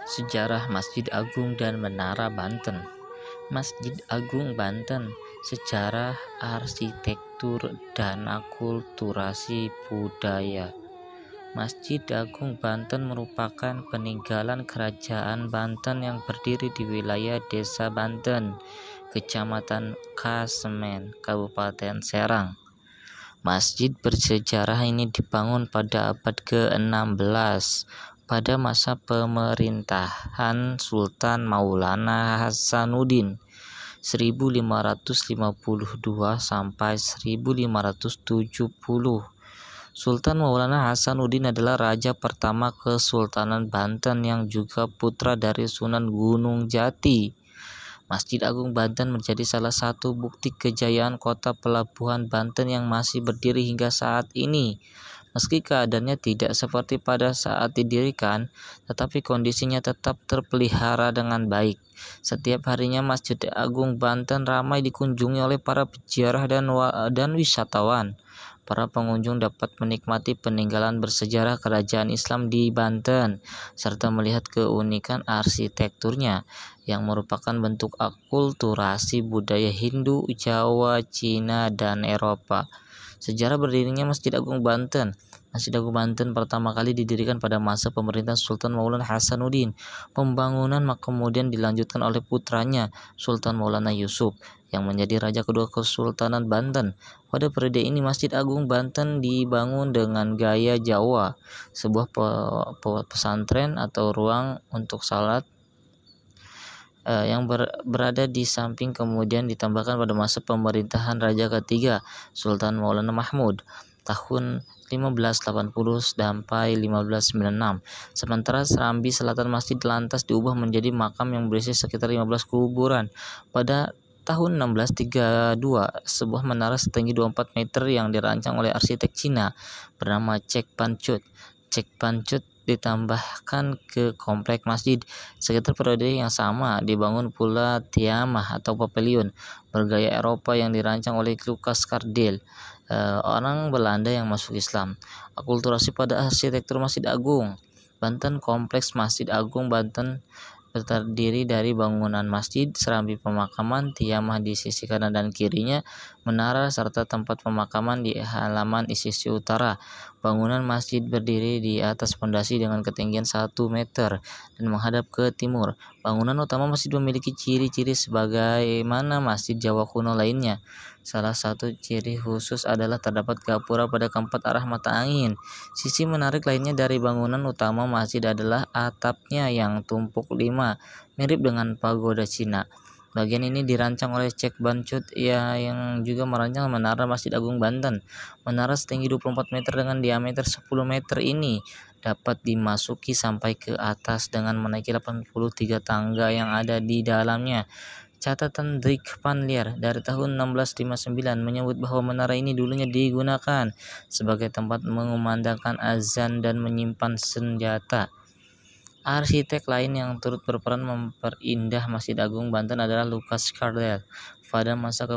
Sejarah Masjid Agung dan Menara Banten. Masjid Agung Banten, sejarah, arsitektur, dan akulturasi budaya. Masjid Agung Banten merupakan peninggalan kerajaan Banten yang berdiri di wilayah Desa Banten, Kecamatan Kasemen, Kabupaten Serang. Masjid bersejarah ini dibangun pada abad ke-16 pada masa pemerintahan Sultan Maulana Hasanuddin 1552 sampai 1570. Sultan Maulana Hasanuddin adalah raja pertama Kesultanan Banten yang juga putra dari Sunan Gunung Jati. Masjid Agung Banten menjadi salah satu bukti kejayaan kota pelabuhan Banten yang masih berdiri hingga saat ini. Meski keadaannya tidak seperti pada saat didirikan, tetapi kondisinya tetap terpelihara dengan baik. Setiap harinya Masjid Agung Banten ramai dikunjungi oleh para peziarah dan wisatawan. Para pengunjung dapat menikmati peninggalan bersejarah kerajaan Islam di Banten, serta melihat keunikan arsitekturnya yang merupakan bentuk akulturasi budaya Hindu, Jawa, Cina, dan Eropa. Sejarah berdirinya Masjid Agung Banten. Masjid Agung Banten pertama kali didirikan pada masa pemerintahan Sultan Maulana Hasanuddin. Pembangunan kemudian dilanjutkan oleh putranya, Sultan Maulana Yusuf, yang menjadi raja kedua Kesultanan Banten. Pada periode ini Masjid Agung Banten dibangun dengan gaya Jawa, sebuah pesantren atau ruang untuk salat yang berada di samping kemudian ditambahkan pada masa pemerintahan Raja ketiga Sultan Maulana Mahmud tahun 1580 sampai 1596. Sementara serambi selatan masjid lantas diubah menjadi makam yang berisi sekitar 15 kuburan. Pada tahun 1632, sebuah menara setinggi 24 meter yang dirancang oleh arsitek Cina bernama Cek Pancut ditambahkan ke komplek masjid. Sekitar periode yang sama dibangun pula tiamah atau pavilion bergaya Eropa yang dirancang oleh Lucas Cardel, orang Belanda yang masuk Islam. Akulturasi pada arsitektur Masjid Agung Banten. Kompleks Masjid Agung Banten terdiri dari bangunan masjid, serambi pemakaman, tiamah di sisi kanan dan kirinya, menara, serta tempat pemakaman di halaman sisi utara. Bangunan masjid berdiri di atas fondasi dengan ketinggian 1 meter dan menghadap ke timur. Bangunan utama masjid memiliki ciri-ciri sebagaimana masjid Jawa kuno lainnya. Salah satu ciri khusus adalah terdapat gapura pada keempat arah mata angin. Sisi menarik lainnya dari bangunan utama masjid adalah atapnya yang tumpuk 5, mirip dengan pagoda Cina. Bagian ini dirancang oleh Cek Bancut yang juga merancang menara Masjid Agung Banten. Menara setinggi 24 meter dengan diameter 10 meter ini dapat dimasuki sampai ke atas dengan menaiki 83 tangga yang ada di dalamnya. Catatan Drik Van Lier dari tahun 1659 menyebut bahwa menara ini dulunya digunakan sebagai tempat mengumandangkan azan dan menyimpan senjata. Arsitek lain yang turut berperan memperindah Masjid Agung Banten adalah Lucas Cardel. Pada masa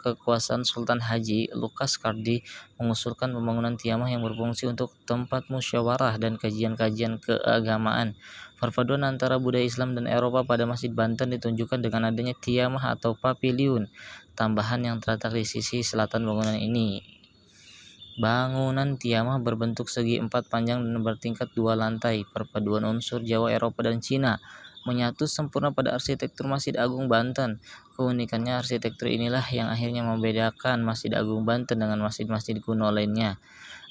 kekuasaan Sultan Haji, Lucas Cardel mengusulkan pembangunan tiamah yang berfungsi untuk tempat musyawarah dan kajian-kajian keagamaan. Perpaduan antara budaya Islam dan Eropa pada Masjid Banten ditunjukkan dengan adanya tiamah atau pavilion tambahan yang terletak di sisi selatan bangunan ini. Bangunan tiamah berbentuk segi 4 panjang dan bertingkat 2 lantai. Perpaduan unsur Jawa, Eropa, dan Cina menyatu sempurna pada arsitektur Masjid Agung Banten. Keunikannya arsitektur inilah yang akhirnya membedakan Masjid Agung Banten dengan masjid-masjid kuno lainnya.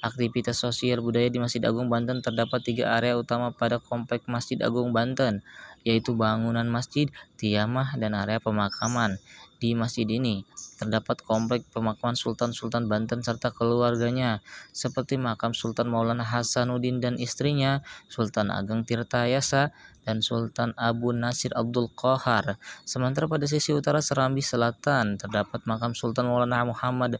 Aktivitas sosial budaya di Masjid Agung Banten terdapat 3 area utama pada komplek Masjid Agung Banten, yaitu bangunan masjid, tiamah, dan area pemakaman. Di masjid ini terdapat komplek pemakaman Sultan-Sultan Banten serta keluarganya, seperti makam Sultan Maulana Hasanuddin dan istrinya, Sultan Ageng Tirtayasa, dan Sultan Abu Nasir Abdul Qahar. Sementara pada sisi utara serambi selatan terdapat makam Sultan Maulana Muhammad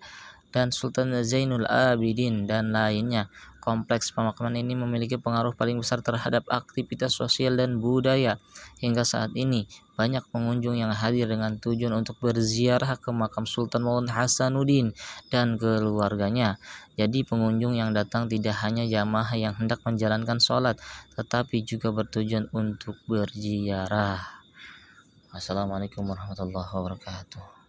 dan Sultan Zainul Abidin dan lainnya. Kompleks pemakaman ini memiliki pengaruh paling besar terhadap aktivitas sosial dan budaya. Hingga saat ini, banyak pengunjung yang hadir dengan tujuan untuk berziarah ke makam Sultan Mamun Hasanuddin dan keluarganya. Jadi pengunjung yang datang tidak hanya jamaah yang hendak menjalankan sholat, tetapi juga bertujuan untuk berziarah. Assalamualaikum warahmatullahi wabarakatuh.